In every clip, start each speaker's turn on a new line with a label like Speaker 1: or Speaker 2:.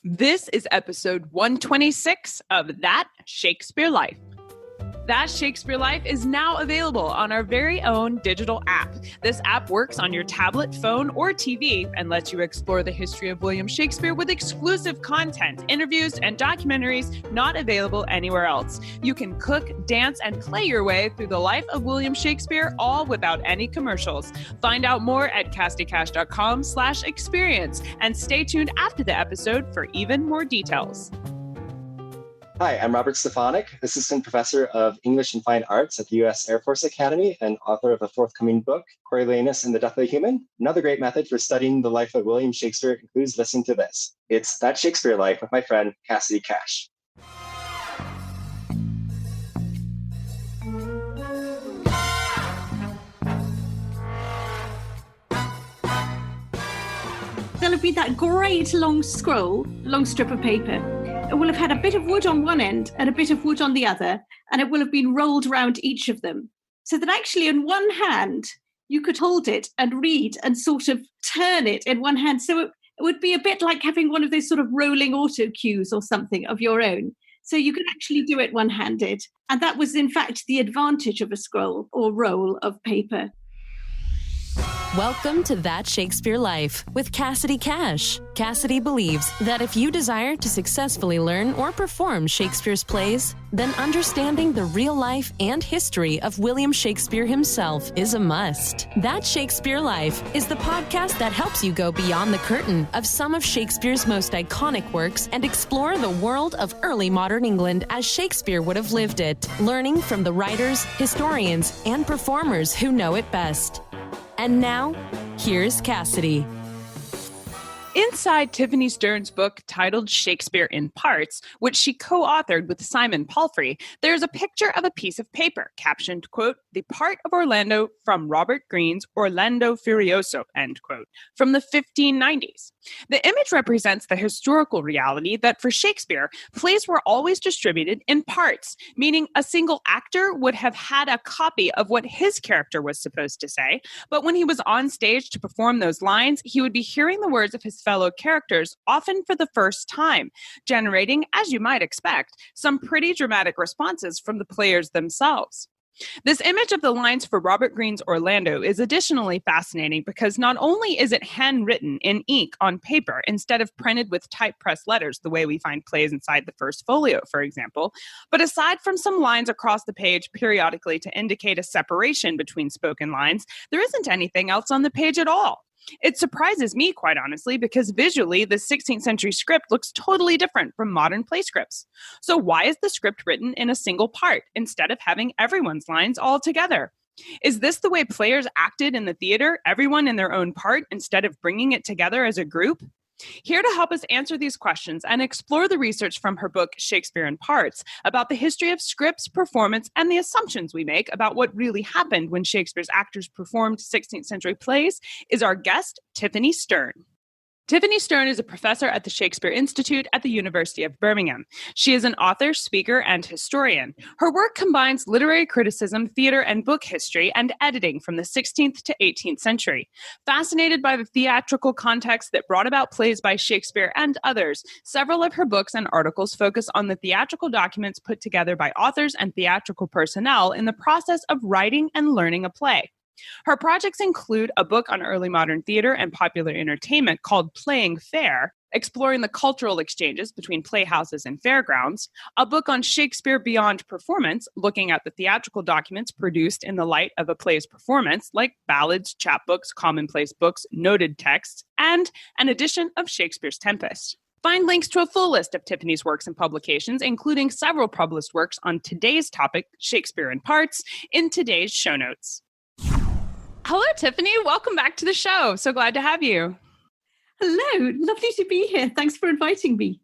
Speaker 1: This is episode 126 of That Shakespeare Life. That Shakespeare Life is now available on our very own digital app. This app works on your tablet, phone, or TV and lets you explore the history of William Shakespeare with exclusive content, interviews, and documentaries not available anywhere else. You can cook, dance, and play your way through the life of William Shakespeare, all without any commercials. Find out more at cassidycash.com/experience and stay tuned after the episode for even more details.
Speaker 2: Hi, I'm Robert Stefanik, Assistant Professor of English and Fine Arts at the U.S. Air Force Academy and author of a forthcoming book, Coriolanus and the Death of the Human. Another great method for studying the life of William Shakespeare includes listening to this. It's That Shakespeare Life with my friend, Cassidy Cash.
Speaker 3: There'll be that great long strip of paper. It will have had a bit of wood on one end and a bit of wood on the other, and it will have been rolled around each of them. So that actually in one hand, you could hold it and read and sort of turn it in one hand. So it would be a bit like having one of those sort of rolling auto cues or something of your own. So you could actually do it one-handed. And that was in fact the advantage of a scroll or roll of paper.
Speaker 4: Welcome to That Shakespeare Life with Cassidy Cash. Cassidy believes that if you desire to successfully learn or perform Shakespeare's plays, then understanding the real life and history of William Shakespeare himself is a must. That Shakespeare Life is the podcast that helps you go beyond the curtain of some of Shakespeare's most iconic works and explore the world of early modern England as Shakespeare would have lived it, learning from the writers, historians, and performers who know it best. And now, here's Cassidy.
Speaker 1: Inside Tiffany Stern's book titled Shakespeare in Parts, which she co-authored with Simon Palfrey, there's a picture of a piece of paper captioned, quote, "The part of Orlando from Robert Greene's Orlando Furioso," end quote, from the 1590s. The image represents the historical reality that for Shakespeare, plays were always distributed in parts, meaning a single actor would have had a copy of what his character was supposed to say, but when he was on stage to perform those lines, he would be hearing the words of his fellow characters, often for the first time, generating, as you might expect, some pretty dramatic responses from the players themselves. This image of the lines for Robert Greene's Orlando is additionally fascinating because not only is it handwritten in ink on paper instead of printed with type press letters the way we find plays inside the First Folio, for example, but aside from some lines across the page periodically to indicate a separation between spoken lines, there isn't anything else on the page at all. It surprises me, quite honestly, because visually, the 16th century script looks totally different from modern play scripts. So why is the script written in a single part instead of having everyone's lines all together? Is this the way players acted in the theater, everyone in their own part, instead of bringing it together as a group? Here to help us answer these questions and explore the research from her book, Shakespeare in Parts, about the history of scripts, performance, and the assumptions we make about what really happened when Shakespeare's actors performed 16th century plays, is our guest, Tiffany Stern. Tiffany Stern is a professor at the Shakespeare Institute at the University of Birmingham. She is an author, speaker, and historian. Her work combines literary criticism, theater and book history, and editing from the 16th to 18th century. Fascinated by the theatrical context that brought about plays by Shakespeare and others, several of her books and articles focus on the theatrical documents put together by authors and theatrical personnel in the process of writing and learning a play. Her projects include a book on early modern theater and popular entertainment called Playing Fair, exploring the cultural exchanges between playhouses and fairgrounds, a book on Shakespeare beyond performance, looking at the theatrical documents produced in the light of a play's performance, like ballads, chapbooks, commonplace books, noted texts, and an edition of Shakespeare's Tempest. Find links to a full list of Tiffany's works and publications, including several published works on today's topic, Shakespeare in Parts, in today's show notes. Hello, Tiffany. Welcome back to the show. So glad to have you.
Speaker 3: Hello. Lovely to be here. Thanks for inviting me.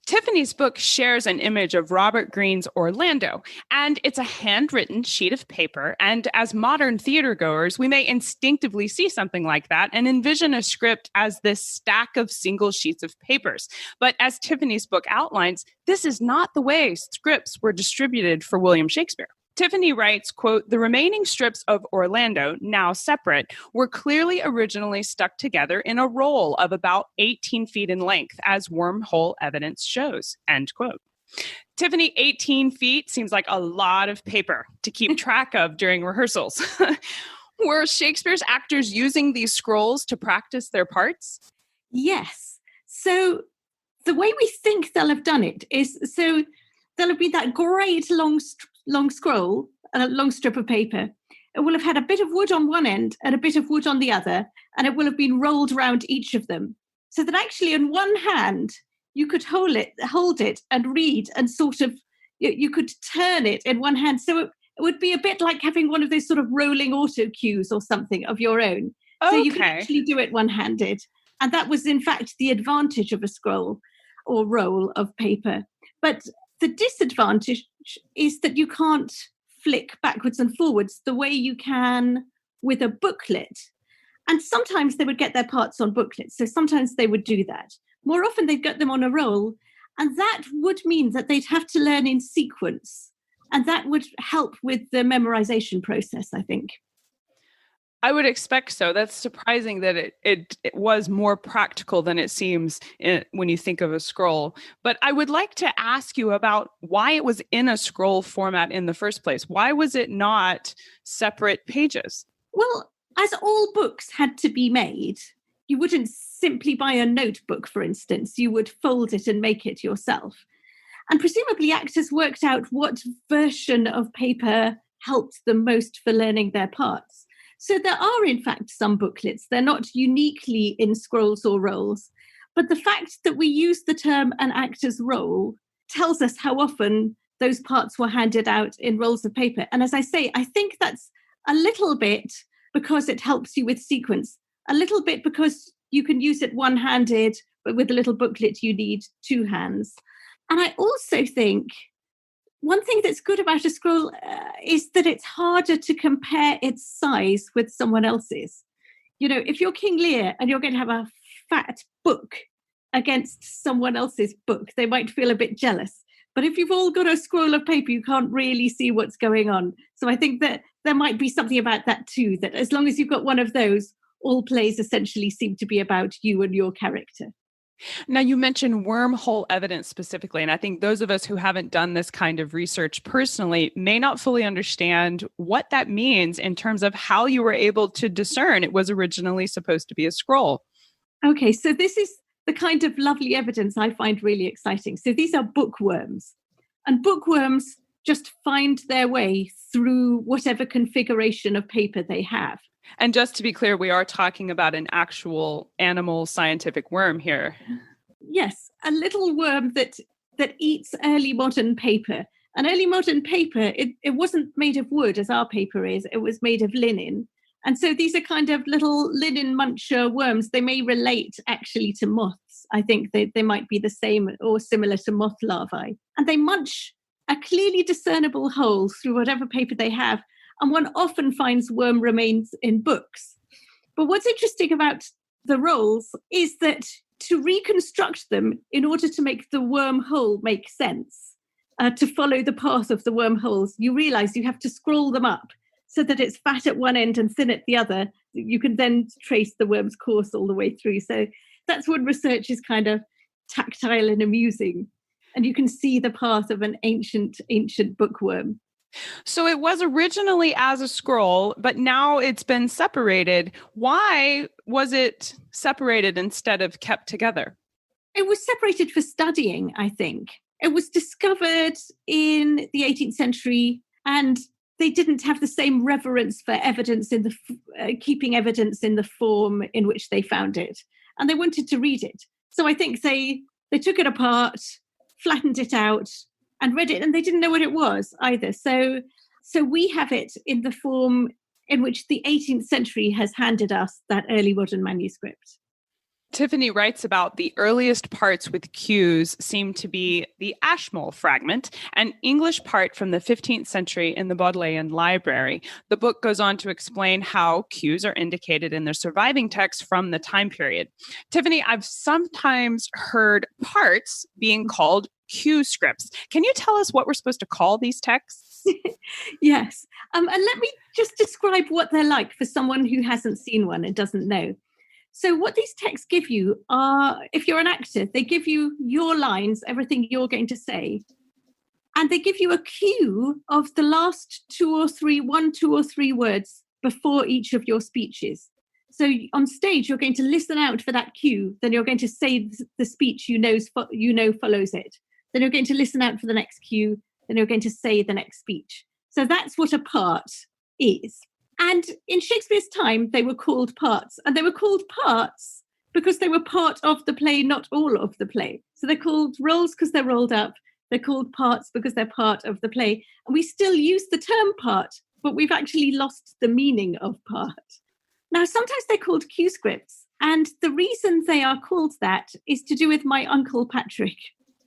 Speaker 1: Tiffany's book shares an image of Robert Greene's Orlando, and it's a handwritten sheet of paper. And as modern theater goers, we may instinctively see something like that and envision a script as this stack of single sheets of papers. But as Tiffany's book outlines, this is not the way scripts were distributed for William Shakespeare. Tiffany writes, quote, "The remaining strips of Orlando, now separate, were clearly originally stuck together in a roll of about 18 feet in length, as wormhole evidence shows," end quote. Tiffany, 18 feet seems like a lot of paper to keep track of during rehearsals. Were Shakespeare's actors using these scrolls to practice their parts?
Speaker 3: Yes. So the way we think they'll have done it is, so there'll have been that great long scroll, a long strip of paper. It will have had a bit of wood on one end and a bit of wood on the other, and it will have been rolled around each of them. So that actually in one hand, you could hold it and read, and sort of, you could turn it in one hand. So it would be a bit like having one of those sort of rolling auto cues or something of your own.
Speaker 1: Okay.
Speaker 3: So you could actually do it one-handed. And that was, in fact, the advantage of a scroll or roll of paper. But the disadvantage is that you can't flick backwards and forwards the way you can with a booklet. And sometimes they would get their parts on booklets. So sometimes they would do that. More often they'd get them on a roll. And that would mean that they'd have to learn in sequence. And that would help with the memorization process, I think.
Speaker 1: I would expect so. That's surprising that it was more practical than it seems when you think of a scroll. But I would like to ask you about why it was in a scroll format in the first place. Why was it not separate pages?
Speaker 3: Well, as all books had to be made, you wouldn't simply buy a notebook, for instance. You would fold it and make it yourself. And presumably actors worked out what version of paper helped them most for learning their parts. So there are, in fact, some booklets. They're not uniquely in scrolls or rolls. But the fact that we use the term an actor's roll tells us how often those parts were handed out in rolls of paper. And as I say, I think that's a little bit because it helps you with sequence, a little bit because you can use it one-handed, but with a little booklet you need two hands. And I also think one thing that's good about a scroll is that it's harder to compare its size with someone else's. You know, if you're King Lear and you're going to have a fat book against someone else's book, they might feel a bit jealous. But if you've all got a scroll of paper, you can't really see what's going on. So I think that there might be something about that too, that as long as you've got one of those, all plays essentially seem to be about you and your character.
Speaker 1: Now, you mentioned wormhole evidence specifically, and I think those of us who haven't done this kind of research personally may not fully understand what that means in terms of how you were able to discern it was originally supposed to be a scroll.
Speaker 3: Okay, so this is the kind of lovely evidence I find really exciting. So these are bookworms, and bookworms just find their way through whatever configuration of paper they have.
Speaker 1: And just to be clear, we are talking about an actual animal scientific worm here.
Speaker 3: Yes, a little worm that eats early modern paper. And early modern paper, it wasn't made of wood as our paper is, it was made of linen. And so these are kind of little linen muncher worms. They may relate actually to moths. I think they might be the same or similar to moth larvae. And they munch a clearly discernible hole through whatever paper they have. And one often finds worm remains in books. But what's interesting about the rolls is that to reconstruct them in order to make the wormhole make sense, to follow the path of the wormholes, you realize you have to scroll them up so that it's fat at one end and thin at the other. You can then trace the worm's course all the way through. So that's when research is kind of tactile and amusing. And you can see the path of an ancient bookworm.
Speaker 1: So it was originally as a scroll, but now it's been separated. Why was it separated instead of kept together?
Speaker 3: It was separated for studying, I think. It was discovered in the 18th century, and they didn't have the same reverence for evidence in the keeping evidence in the form in which they found it. And they wanted to read it. So I think they took it apart, flattened it out, and read it, and they didn't know what it was either. So we have it in the form in which the 18th century has handed us that early modern manuscript.
Speaker 1: Tiffany writes about the earliest parts with cues seem to be the Ashmole fragment, an English part from the 15th century in the Bodleian Library. The book goes on to explain how cues are indicated in the surviving text from the time period. Tiffany, I've sometimes heard parts being called cue scripts. Can you tell us what we're supposed to call these texts?
Speaker 3: Yes. And let me just describe what they're like for someone who hasn't seen one and doesn't know. So what these texts give you are, if you're an actor, they give you your lines, everything you're going to say. And they give you a cue of the last two or three words before each of your speeches. So on stage, you're going to listen out for that cue. Then you're going to say the speech you know follows it. Then you're going to listen out for the next cue. Then you're going to say the next speech. So that's what a part is. And in Shakespeare's time, they were called parts. And they were called parts because they were part of the play, not all of the play. So they're called roles because they're rolled up. They're called parts because they're part of the play. And we still use the term part, but we've actually lost the meaning of part. Now, sometimes they're called cue scripts. And the reason they are called that is to do with my Uncle Patrick.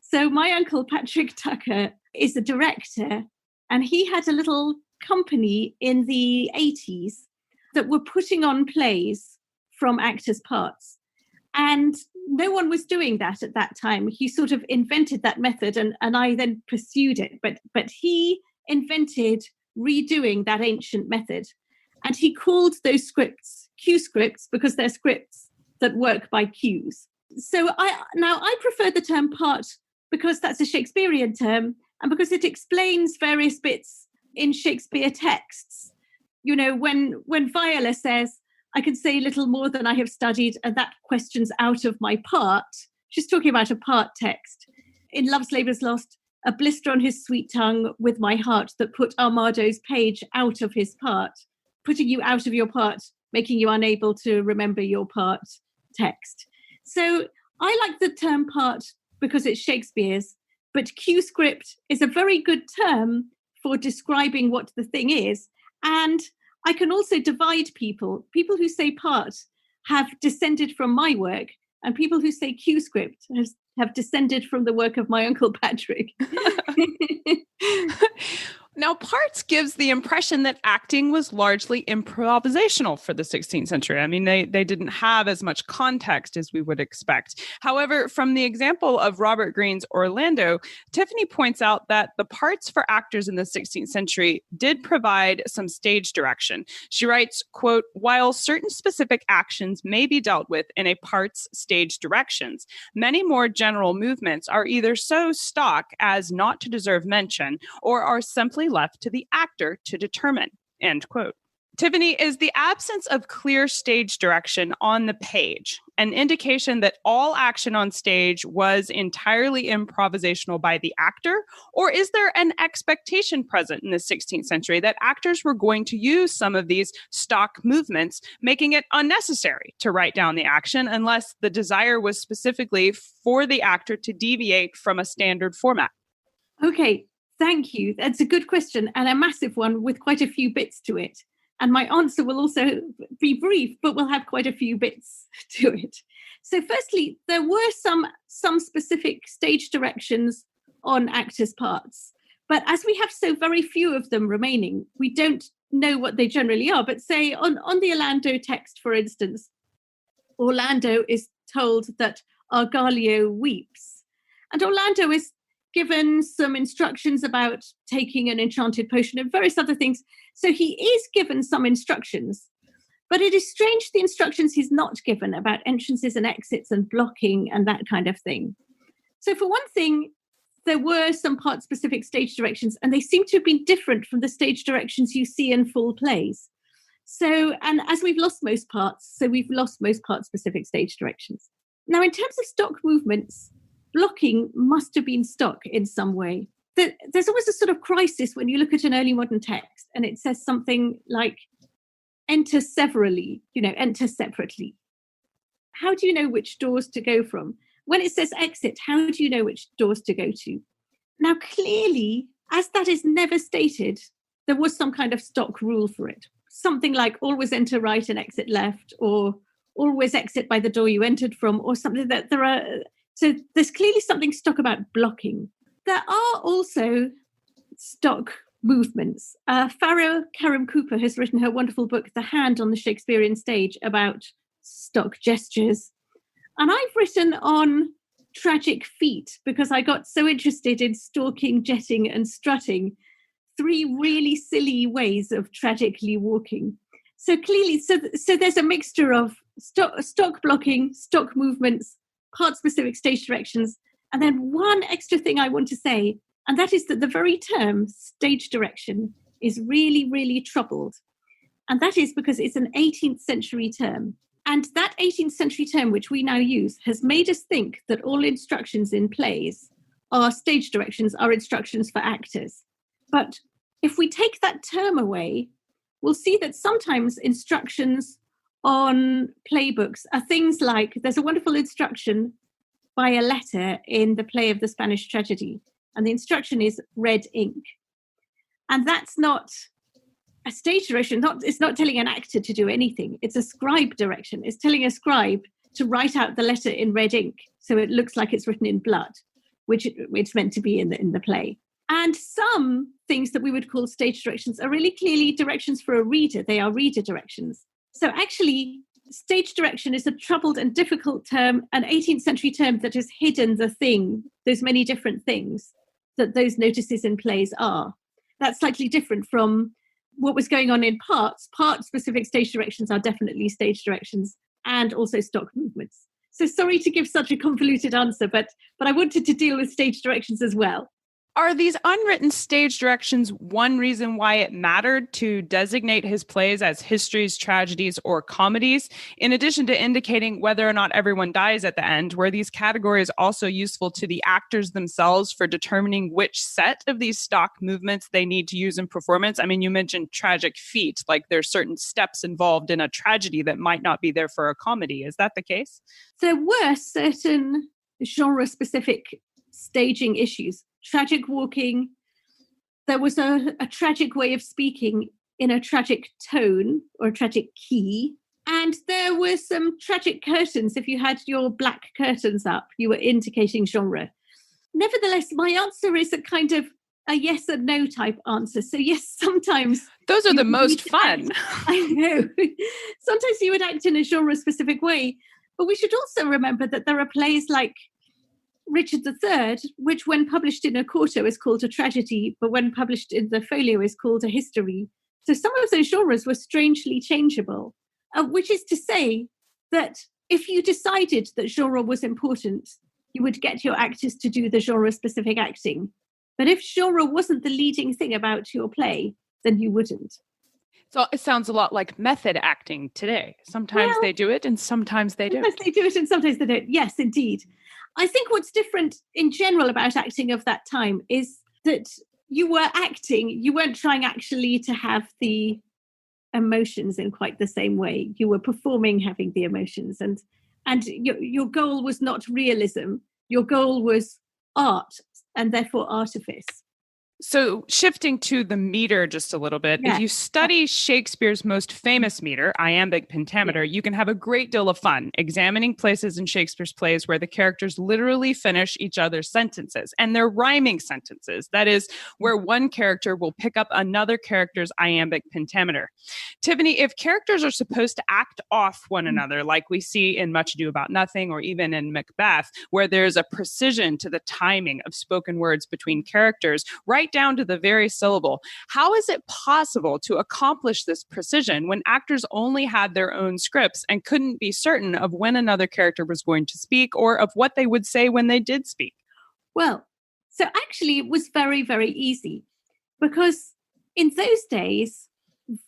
Speaker 3: So my Uncle Patrick Tucker is a director, and he had a little company in the 80s that were putting on plays from actors' parts. And no one was doing that at that time. He sort of invented that method, and I then pursued it. But he invented redoing that ancient method. And he called those scripts cue scripts because they're scripts that work by cues. So I prefer the term part because that's a Shakespearean term and because it explains various bits in Shakespeare texts. You know, when Viola says, I can say little more than I have studied, and that question's out of my part, she's talking about a part text. In Love's Labour's Lost, a blister on his sweet tongue with my heart that put Armado's page out of his part, putting you out of your part, making you unable to remember your part text. So I like the term part because it's Shakespeare's, but cue script is a very good term for describing what the thing is. And I can also divide people. People who say part have descended from my work, and people who say cue script have descended from the work of my Uncle Patrick.
Speaker 1: Now, parts gives the impression that acting was largely improvisational for the 16th century. I mean, they didn't have as much context as we would expect. However, from the example of Robert Greene's Orlando, Tiffany points out that the parts for actors in the 16th century did provide some stage direction. She writes, quote, while certain specific actions may be dealt with in a part's stage directions, many more general movements are either so stock as not to deserve mention or are simply left to the actor to determine, end quote. Tiffany, is the absence of clear stage direction on the page an indication that all action on stage was entirely improvisational by the actor? Or is there an expectation present in the 16th century that actors were going to use some of these stock movements, making it unnecessary to write down the action unless the desire was specifically for the actor to deviate from a standard format?
Speaker 3: Okay, thank you. That's a good question and a massive one with quite a few bits to it. And my answer will also be brief, but will have quite a few bits to it. So firstly, there were some specific stage directions on actors' parts. But as we have so very few of them remaining, we don't know what they generally are. But say on the Orlando text, for instance, Orlando is told that Argalio weeps. And Orlando is given some instructions about taking an enchanted potion and various other things. So he is given some instructions, but it is strange the instructions he's not given about entrances and exits and blocking and that kind of thing. So for one thing, there were some part-specific stage directions, and they seem to have been different from the stage directions you see in full plays. So, and as we've lost most parts, so we've lost most part-specific stage directions. Now, in terms of stock movements, blocking must have been stock in some way. There's always a sort of crisis when you look at an early modern text and it says something like enter severally, enter separately. How do you know which doors to go from? When it says exit, how do you know which doors to go to? Now, clearly, as that is never stated, there was some kind of stock rule for it. Something like always enter right and exit left, or always exit by the door you entered from, or something that there are. So there's clearly something stock about blocking. There are also stock movements. Farrow Karam-Cooper has written her wonderful book, The Hand on the Shakespearean Stage, about stock gestures. And I've written on tragic feet because I got so interested in stalking, jetting and strutting three really silly ways of tragically walking. So clearly, so there's a mixture of stock blocking, stock movements, part-specific stage directions, and then one extra thing I want to say, and that is that the very term stage direction is really, really troubled. And that is because it's an 18th century term. And that 18th century term, which we now use, has made us think that all instructions in plays are stage directions, are instructions for actors. But if we take that term away, we'll see that sometimes instructions on playbooks are things like, there's a wonderful instruction by a letter in the play of the Spanish tragedy, and the instruction is red ink. And that's not a stage direction. It's not telling an actor to do anything. It's a scribe direction. It's telling a scribe to write out the letter in red ink so it looks like it's written in blood, which it's meant to be in the play. And some things that we would call stage directions are really clearly directions for a reader. They are reader directions. So actually, stage direction is a troubled and difficult term, an 18th century term that has hidden those many different things that those notices in plays are. That's slightly different from what was going on in parts. Part-specific stage directions are definitely stage directions and also stock movements. So sorry to give such a convoluted answer, but I wanted to deal with stage directions as well.
Speaker 1: Are these unwritten stage directions one reason why it mattered to designate his plays as histories, tragedies, or comedies? In addition to indicating whether or not everyone dies at the end, were these categories also useful to the actors themselves for determining which set of these stock movements they need to use in performance? I mean, you mentioned tragic feat, like there's certain steps involved in a tragedy that might not be there for a comedy. Is that the case?
Speaker 3: There were certain genre-specific staging issues. Tragic walking, there was a tragic way of speaking in a tragic tone or a tragic key. And there were some tragic curtains. If you had your black curtains up, you were indicating genre. Nevertheless, my answer is a kind of a yes and no type answer. So yes, sometimes...
Speaker 1: Those are the most fun.
Speaker 3: I know. Sometimes you would act in a genre-specific way. But we should also remember that there are plays like Richard III, which when published in a quarto is called a tragedy, but when published in the folio is called a history. So some of those genres were strangely changeable, which is to say that if you decided that genre was important, you would get your actors to do the genre-specific acting. But if genre wasn't the leading thing about your play, then you wouldn't.
Speaker 1: So it sounds a lot like method acting today. Sometimes they do it and sometimes they don't.
Speaker 3: Sometimes they do it and sometimes they don't. Yes, indeed. I think what's different in general about acting of that time is that you were acting, you weren't trying actually to have the emotions in quite the same way. You were performing having the emotions, and your goal was not realism. Your goal was art and therefore artifice.
Speaker 1: So shifting to the meter just a little bit, if you study Shakespeare's most famous meter, iambic pentameter, you can have a great deal of fun examining places in Shakespeare's plays where the characters literally finish each other's sentences, and they're rhyming sentences. That is, where one character will pick up another character's iambic pentameter. Tiffany, if characters are supposed to act off one another, like we see in Much Ado About Nothing or even in Macbeth, where there's a precision to the timing of spoken words between characters, right down to the very syllable. How is it possible to accomplish this precision when actors only had their own scripts and couldn't be certain of when another character was going to speak or of what they would say when they did speak?
Speaker 3: Well, so actually it was very, very easy because in those days,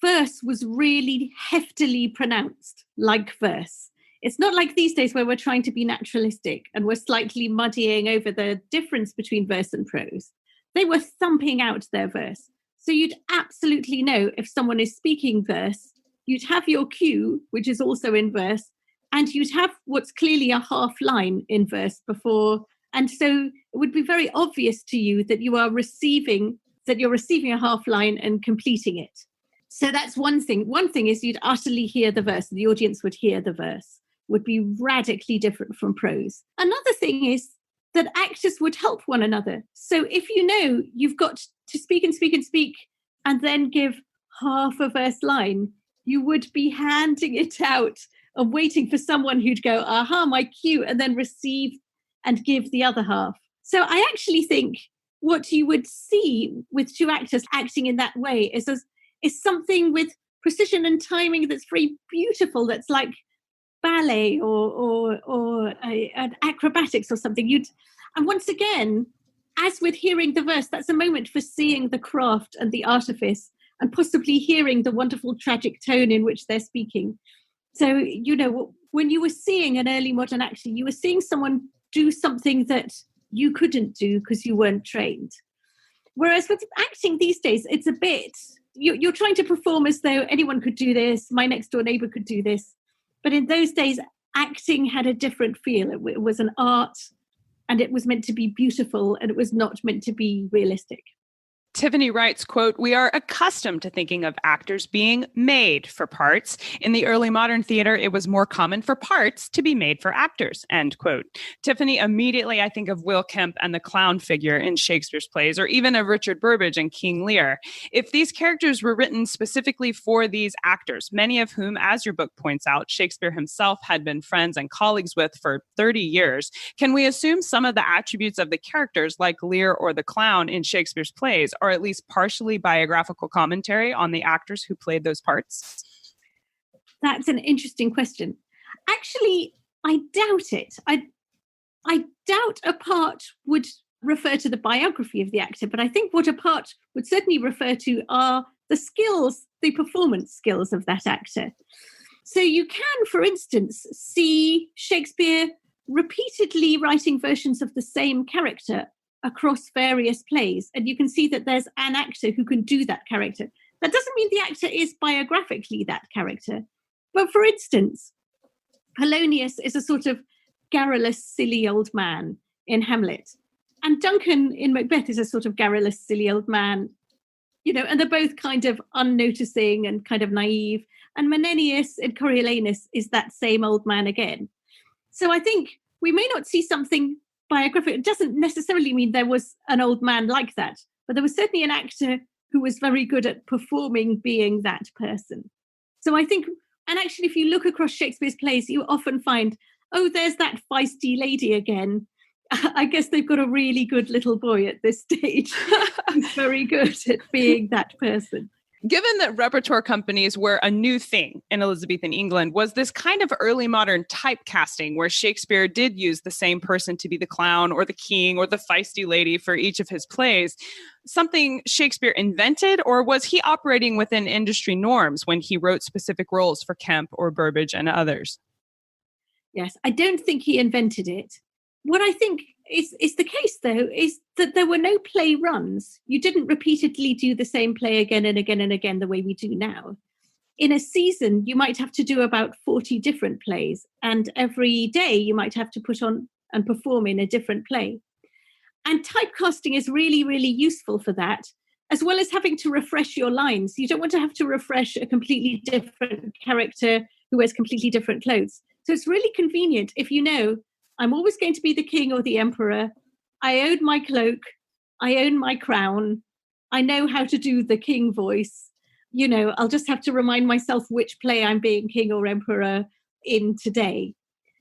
Speaker 3: verse was really heftily pronounced like verse. It's not like these days where we're trying to be naturalistic and we're slightly muddying over the difference between verse and prose. They were thumping out their verse. So you'd absolutely know if someone is speaking verse, you'd have your cue, which is also in verse, and you'd have what's clearly a half line in verse before. And so it would be very obvious to you that you're receiving a half line and completing it. So that's one thing. One thing is you'd utterly hear the verse, the audience would hear the verse, would be radically different from prose. Another thing is that actors would help one another. So if you know you've got to speak and speak and speak and then give half a verse line, you would be handing it out and waiting for someone who'd go, aha, my cue, and then receive and give the other half. So I actually think what you would see with two actors acting in that way is something with precision and timing that's very beautiful, that's like ballet or an acrobatics or something. And once again, as with hearing the verse, that's a moment for seeing the craft and the artifice and possibly hearing the wonderful tragic tone in which they're speaking. So, you know, when you were seeing an early modern actor, you were seeing someone do something that you couldn't do because you weren't trained. Whereas with acting these days, it's a bit, you're trying to perform as though anyone could do this, my next door neighbor could do this. But in those days, acting had a different feel. It was an art, and it was meant to be beautiful, and it was not meant to be realistic.
Speaker 1: Tiffany writes, quote, "We are accustomed to thinking of actors being made for parts. In the early modern theater, it was more common for parts to be made for actors," end quote. Tiffany, immediately I think of Will Kemp and the clown figure in Shakespeare's plays, or even of Richard Burbage and King Lear. If these characters were written specifically for these actors, many of whom, as your book points out, Shakespeare himself had been friends and colleagues with for 30 years, can we assume some of the attributes of the characters, like Lear or the clown in Shakespeare's plays, or at least partially biographical commentary on the actors who played those parts?
Speaker 3: That's an interesting question. Actually, I doubt it. I doubt a part would refer to the biography of the actor, but I think what a part would certainly refer to are the skills, the performance skills of that actor. So you can, for instance, see Shakespeare repeatedly writing versions of the same character across various plays, and you can see that there's an actor who can do that character. That doesn't mean the actor is biographically that character. But for instance, Polonius is a sort of garrulous, silly old man in Hamlet. And Duncan in Macbeth is a sort of garrulous, silly old man, you know, and they're both kind of unnoticing and kind of naive. And Menenius in Coriolanus is that same old man again. So I think we may not see something biographic. It doesn't necessarily mean there was an old man like that, but there was certainly an actor who was very good at performing being that person. So I think, and actually if you look across Shakespeare's plays, you often find, oh, there's that feisty lady again. I guess they've got a really good little boy at this stage who's very good at being that person.
Speaker 1: Given that repertoire companies were a new thing in Elizabethan England, was this kind of early modern typecasting where Shakespeare did use the same person to be the clown or the king or the feisty lady for each of his plays something Shakespeare invented, or was he operating within industry norms when he wrote specific roles for Kemp or Burbage and others?
Speaker 3: Yes, I don't think he invented it. What I think is the case, though, is that there were no play runs. You didn't repeatedly do the same play again and again and again the way we do now. In a season, you might have to do about 40 different plays, and every day you might have to put on and perform in a different play. And typecasting is really, really useful for that, as well as having to refresh your lines. You don't want to have to refresh a completely different character who wears completely different clothes. So it's really convenient if you know, I'm always going to be the king or the emperor. I own my cloak. I own my crown. I know how to do the king voice. You know, I'll just have to remind myself which play I'm being king or emperor in today.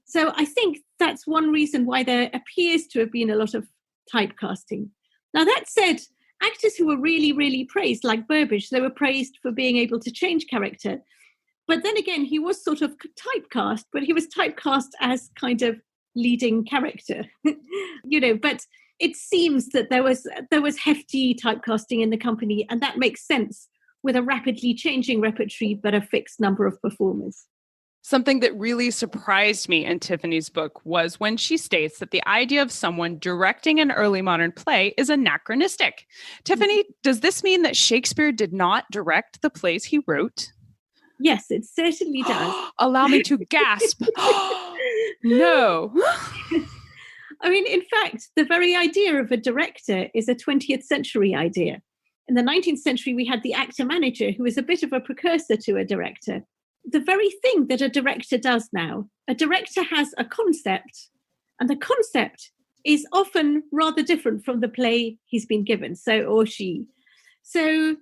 Speaker 3: So I think that's one reason why there appears to have been a lot of typecasting. Now, that said, actors who were really, really praised, like Burbage, they were praised for being able to change character. But then again, he was sort of typecast, but he was typecast as kind of leading character, you know, but it seems that there was hefty typecasting in the company, and that makes sense with a rapidly changing repertory but a fixed number of performers.
Speaker 1: Something that really surprised me in Tiffany's book was when she states that the idea of someone directing an early modern play is anachronistic. Tiffany, does this mean that Shakespeare did not direct the plays he wrote?
Speaker 3: Yes, it certainly does.
Speaker 1: Allow me to gasp. No.
Speaker 3: I mean, in fact, the very idea of a director is a 20th century idea. In the 19th century, we had the actor-manager, who is a bit of a precursor to a director. The very thing that a director does now, a director has a concept, and the concept is often rather different from the play he's been given, or she. So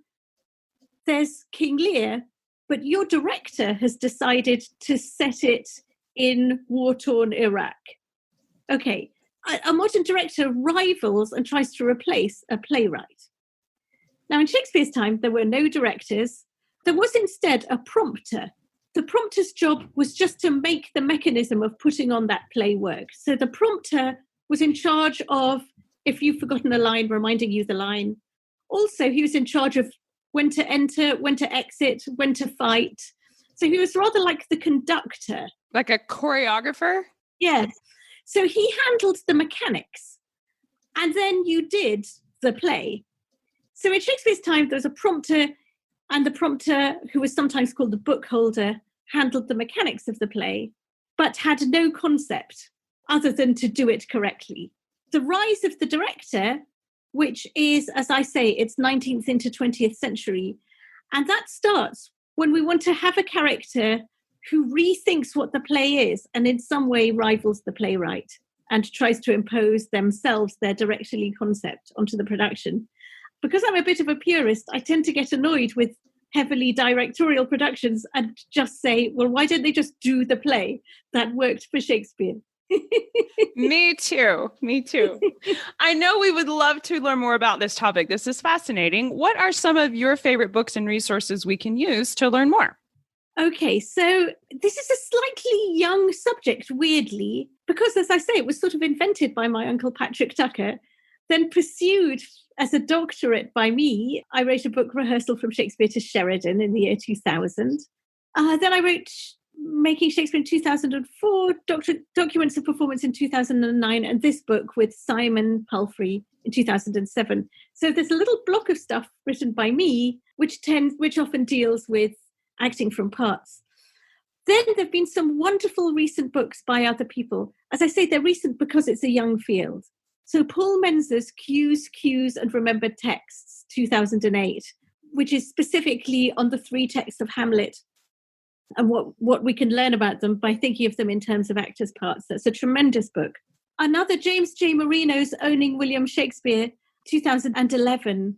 Speaker 3: there's King Lear, but your director has decided to set it in war-torn Iraq. Okay, a modern director rivals and tries to replace a playwright. Now, in Shakespeare's time, there were no directors. There was instead a prompter. The prompter's job was just to make the mechanism of putting on that play work. So the prompter was in charge of, if you've forgotten a line, reminding you the line. Also, he was in charge of when to enter, when to exit, when to fight. So he was rather like the conductor.
Speaker 1: Like a choreographer?
Speaker 3: Yes. So he handled the mechanics. And then you did the play. So in Shakespeare's time, there was a prompter, and the prompter, who was sometimes called the book holder, handled the mechanics of the play, but had no concept other than to do it correctly. The rise of the director, which is, as I say, it's 19th into 20th century, and that starts when we want to have a character who rethinks what the play is and in some way rivals the playwright and tries to impose themselves, their directorial concept onto the production. Because I'm a bit of a purist, I tend to get annoyed with heavily directorial productions and just say, well, why don't they just do the play that worked for Shakespeare?
Speaker 1: Me too. I know we would love to learn more about this topic. This is fascinating. What are some of your favorite books and resources we can use to learn more?
Speaker 3: Okay, so this is a slightly young subject, weirdly, because, as I say, it was sort of invented by my uncle Patrick Tucker, then pursued as a doctorate by me. I wrote a book, Rehearsal from Shakespeare to Sheridan, in the year 2000. Then I wrote Making Shakespeare in 2004, Documents of Performance in 2009, and this book with Simon Palfrey in 2007. So there's a little block of stuff written by me, which often deals with acting from parts. Then there have been some wonderful recent books by other people. As I say, they're recent because it's a young field. So Paul Menzer's Cues, and Remembered Texts, 2008, which is specifically on the 3 texts of Hamlet and what we can learn about them by thinking of them in terms of actors' parts. That's a tremendous book. Another, James J. Marino's Owning William Shakespeare, 2011.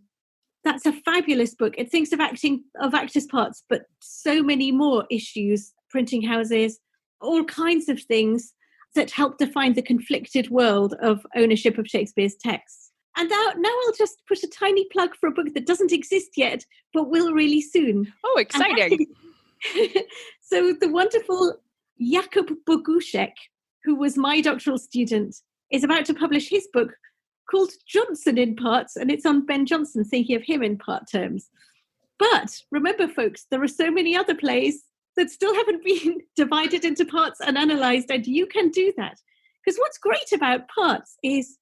Speaker 3: That's a fabulous book. It thinks of actors' parts, but so many more issues, printing houses, all kinds of things that help define the conflicted world of ownership of Shakespeare's texts. And now I'll just put a tiny plug for a book that doesn't exist yet, but will really soon.
Speaker 1: Oh, exciting.
Speaker 3: So the wonderful Jakub Boguszek, who was my doctoral student, is about to publish his book called Johnson in Parts, and it's on Ben Jonson, thinking of him in part terms. But remember, folks, there are so many other plays that still haven't been divided into parts and analysed, and you can do that. Because what's great about parts is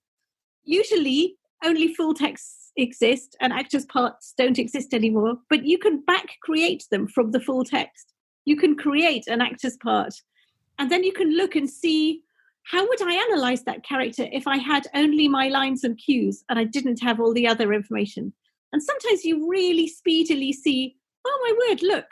Speaker 3: usually only full texts exist and actors' parts don't exist anymore, but you can create them from the full text. You can create an actor's part, and then you can look and see, how would I analyse that character if I had only my lines and cues and I didn't have all the other information? And sometimes you really speedily see, oh my word, look,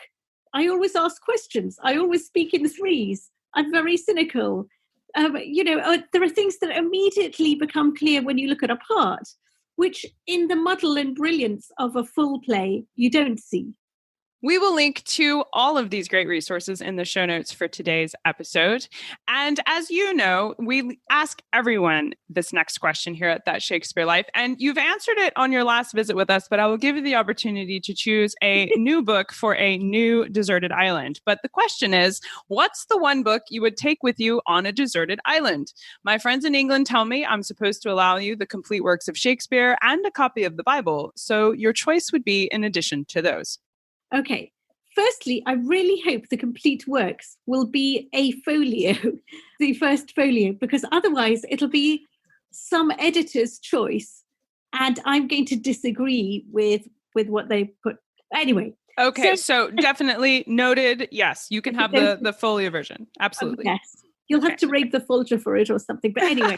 Speaker 3: I always ask questions. I always speak in threes. I'm very cynical. There are things that immediately become clear when you look at a part, which in the muddle and brilliance of a full play, you don't see.
Speaker 1: We will link to all of these great resources in the show notes for today's episode. And as you know, we ask everyone this next question here at That Shakespeare Life. And you've answered it on your last visit with us, but I will give you the opportunity to choose a new book for a new deserted island. But the question is, what's the one book you would take with you on a deserted island? My friends in England tell me I'm supposed to allow you the complete works of Shakespeare and a copy of the Bible. So your choice would be in addition to those.
Speaker 3: Okay. Firstly, I really hope the complete works will be a folio, the first folio, because otherwise it'll be some editor's choice and I'm going to disagree with what they put. Anyway.
Speaker 1: Okay, so definitely noted. Yes, you can have the folio version. Absolutely.
Speaker 3: Yes. You'll have to raid the Folger for it or something. But anyway,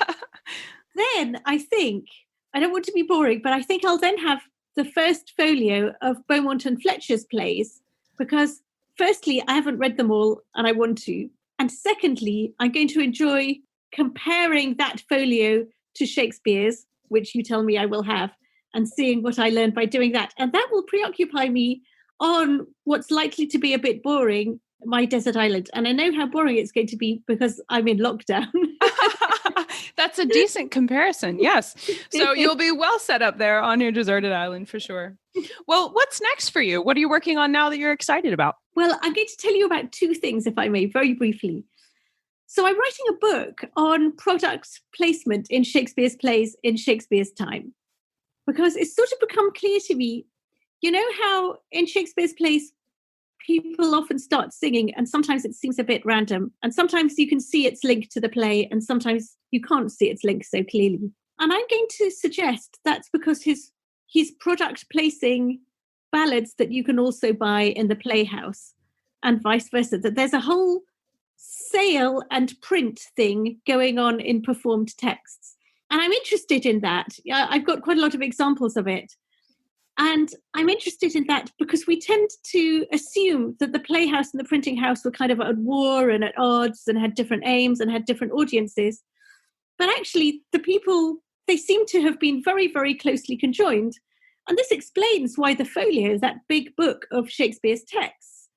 Speaker 3: then I think, I don't want to be boring, but I think I'll then have the first folio of Beaumont and Fletcher's plays, because firstly, I haven't read them all and I want to. And secondly, I'm going to enjoy comparing that folio to Shakespeare's, which you tell me I will have, and seeing what I learned by doing that. And that will preoccupy me on what's likely to be a bit boring, my desert island. And I know how boring it's going to be because I'm in lockdown.
Speaker 1: That's a decent comparison. Yes. So you'll be well set up there on your deserted island for sure. Well, what's next for you? What are you working on now that you're excited about?
Speaker 3: Well, I'm going to tell you about two things, if I may, very briefly. So I'm writing a book on product placement in Shakespeare's plays in Shakespeare's time, because it's sort of become clear to me, you know how in Shakespeare's plays, people often start singing and sometimes it seems a bit random. And sometimes you can see its link to the play and sometimes you can't see its link so clearly. And I'm going to suggest that's because he's product placing ballads that you can also buy in the playhouse and vice versa. That there's a whole sale and print thing going on in performed texts. And I'm interested in that. I've got quite a lot of examples of it. And I'm interested in that because we tend to assume that the playhouse and the printing house were kind of at war and at odds and had different aims and had different audiences. But actually, the people, they seem to have been very, very closely conjoined. And this explains why the Folio, that big book of Shakespeare's texts,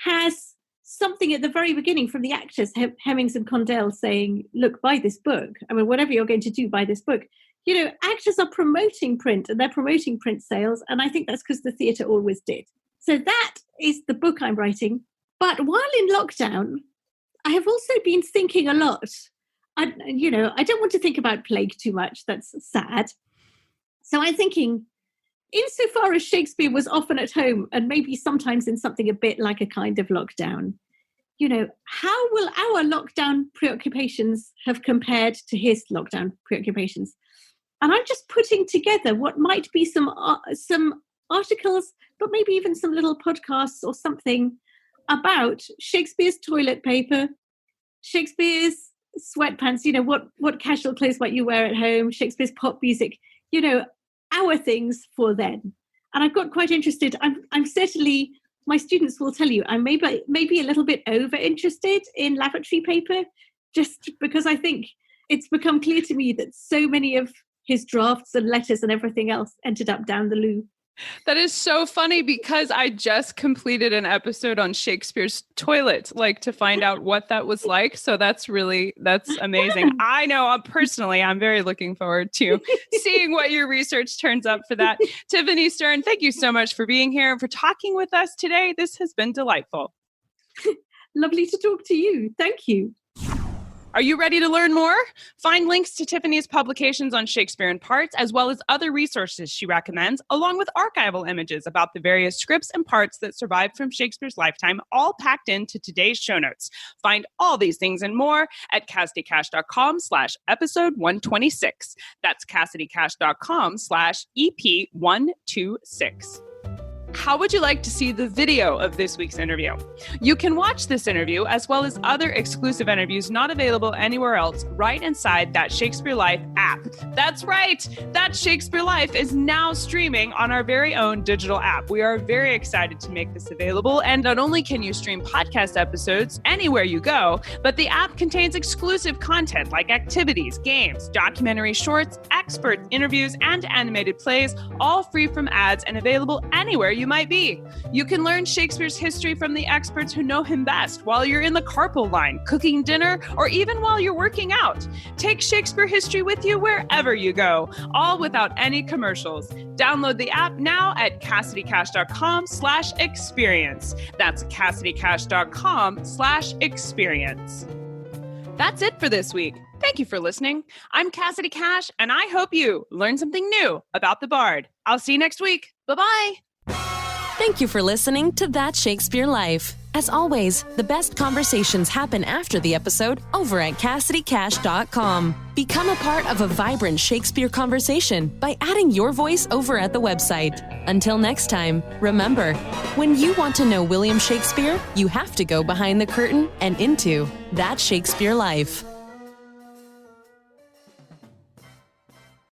Speaker 3: has something at the very beginning from the actors, Hemmings and Condell, saying, look, buy this book. I mean, whatever you're going to do, buy this book. You know, actors are promoting print and they're promoting print sales. And I think that's because the theatre always did. So that is the book I'm writing. But while in lockdown, I have also been thinking a lot. I don't want to think about plague too much. That's sad. So I'm thinking, insofar as Shakespeare was often at home and maybe sometimes in something a bit like a kind of lockdown, you know, how will our lockdown preoccupations have compared to his lockdown preoccupations? And I'm just putting together what might be some articles, but maybe even some little podcasts or something about Shakespeare's toilet paper, Shakespeare's sweatpants, you know, what casual clothes might you wear at home, Shakespeare's pop music, you know, our things for then. And I've got quite interested. I'm certainly, my students will tell you, I'm maybe a little bit over interested in lavatory paper, just because I think it's become clear to me that so many of his drafts and letters and everything else ended up down the loo.
Speaker 1: That is so funny because I just completed an episode on Shakespeare's toilet, like to find out what that was like. So that's amazing. I know personally, I'm very looking forward to seeing what your research turns up for that. Tiffany Stern, thank you so much for being here and for talking with us today. This has been delightful.
Speaker 3: Lovely to talk to you. Thank you.
Speaker 1: Are you ready to learn more? Find links to Tiffany's publications on Shakespeare in Parts, as well as other resources she recommends, along with archival images about the various scripts and parts that survived from Shakespeare's lifetime, all packed into today's show notes. Find all these things and more at CassidyCash.com/episode 126. That's CassidyCash.com/EP126. How would you like to see the video of this week's interview? You can watch this interview as well as other exclusive interviews not available anywhere else right inside That Shakespeare Life app. That's right. That Shakespeare Life is now streaming on our very own digital app. We are very excited to make this available. And not only can you stream podcast episodes anywhere you go, but the app contains exclusive content like activities, games, documentary shorts, expert interviews, and animated plays, all free from ads and available anywhere you might be. You can learn Shakespeare's history from the experts who know him best while you're in the carpool line, cooking dinner, or even while you're working out. Take Shakespeare history with you wherever you go, all without any commercials. Download the app now at CassidyCash.com/experience. That's CassidyCash.com/experience. That's it for this week. Thank you for listening. I'm Cassidy Cash, and I hope you learned something new about the Bard. I'll see you next week. Bye-bye.
Speaker 4: Thank you for listening to That Shakespeare Life. As always, the best conversations happen after the episode over at CassidyCash.com. Become a part of a vibrant Shakespeare conversation by adding your voice over at the website. Until next time, remember, when you want to know William Shakespeare, you have to go behind the curtain and into That Shakespeare Life.